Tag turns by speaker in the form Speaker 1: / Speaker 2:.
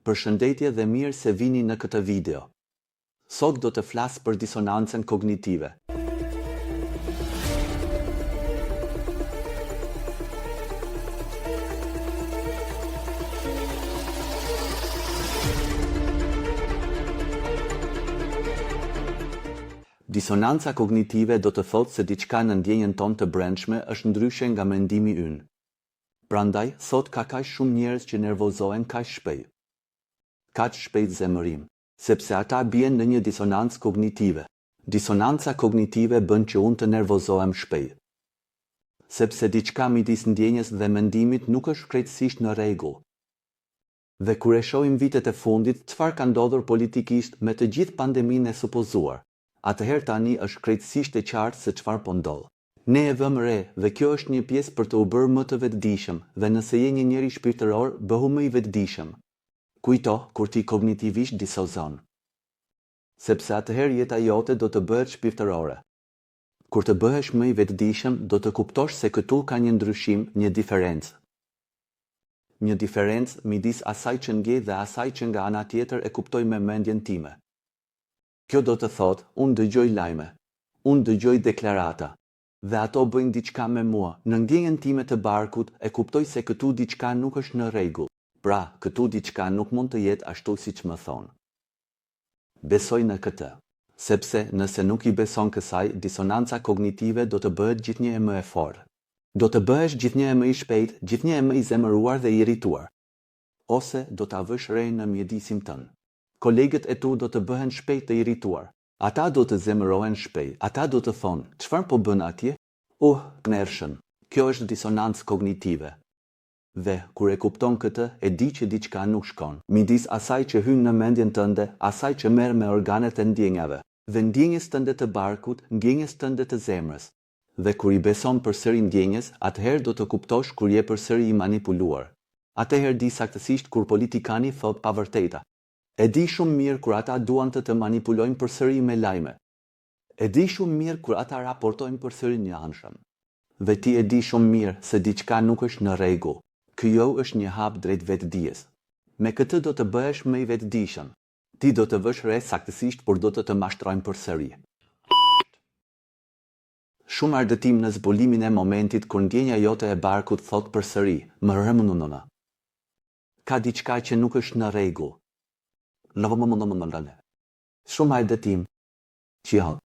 Speaker 1: Përshëndetje dhe mirë se vini në këtë video. Sot do të flas për disonancën kognitive. Disonanca kognitive do të thotë se diçka në ndjenjen tonë të brendshme është ndryshe nga mendimi ynë. Prandaj, sot ka kaq shumë njerëz që nervozohen kaq shpejt. Kaq shpejt zemërim, sepse ata bien në një disonancë kognitive. Disonanca kognitive bën që unë të nervozohem shpejt. Sepse diçka midis ndjenjes dhe mendimit nuk është krejtësisht në rregull. Dhe kur e shohim vitet e fundit, çfarë ka ndodhur politikisht me të gjithë pandeminë e supozuar, atëherë tani është krejtësisht e qartë se çfarë po ndodh. Ne e vëmë re dhe kjo është një pjesë për të u bërë më të vetëdijshëm, dhe nëse je një njeri shpirtëror, bëhu më i vetëdijshëm. Kujto kur ti kognitivisht disozon. Sepse atëherë jeta jote do të bëhet shpirtërore. Kur të bëhesh më i vetëdijshëm, do të kuptosh se këtu ka një ndryshim, një diferencë. Një diferencë midis asaj që ndjej dhe asaj që nga ana tjetër e kuptoj me mendjen time. Kjo do të thotë, unë dëgjoj lajme, unë dëgjoj deklarata, dhe ato bëjnë diçka me mua. Në ndjenjen time të barkut e kuptoj se këtu diçka nuk është në rregull. Pra, këtu diçka nuk mund të jetë ashtu siç më thonë. Besoj në këtë, sepse nëse nuk i beson kësaj, disonanca kognitive do të bëhet gjithnjë më e fortë. Do të bëhesh gjithnjë më i shpejt, gjithnjë më i zemëruar dhe i irrituar. Ose do ta vësh re në mjedisin tënd. Kolegët e tu do të bëhen shpejt të irrituar. Ata do të zemërohen shpejt. Ata do të thonë, çfarë po bën atje? Nershën. Kjo është disonancë kognitive. Dhe, kur e kupton këtë, e di që diçka nuk shkon. Midis asaj që hyn në mendjen tënde, asaj që merr me organet e ndjenjave, dhe ndjenjes tënde të barkut, ndjenjes tënde të zemrës. Dhe kur i beson përsëri ndjenjes, atëherë do të kuptosh kur je përsëri i manipuluar. Atëherë di saktësisht kur politikani thot pa vërteta. E di shumë mirë kur ata duan të manipulojnë përsëri me lajme. E di shumë mirë kur ata raportojnë përsëri një anshëm. Dhe ti e di shumë mirë se diçka nuk është në rregull. Kjo është një hap drejt vetëdijes. Me këtë do të bëhesh më i vetëdijshëm. Ti do të vësh re saktësisht, por do të mashtrojnë përsëri. Shumë ardëtim në zbulimin e momentit kur ndjenja jote e barkut thot përsëri, më rëmënunona. Ka diçka që nuk është në rregull. Shumë ardëtim. Qiell.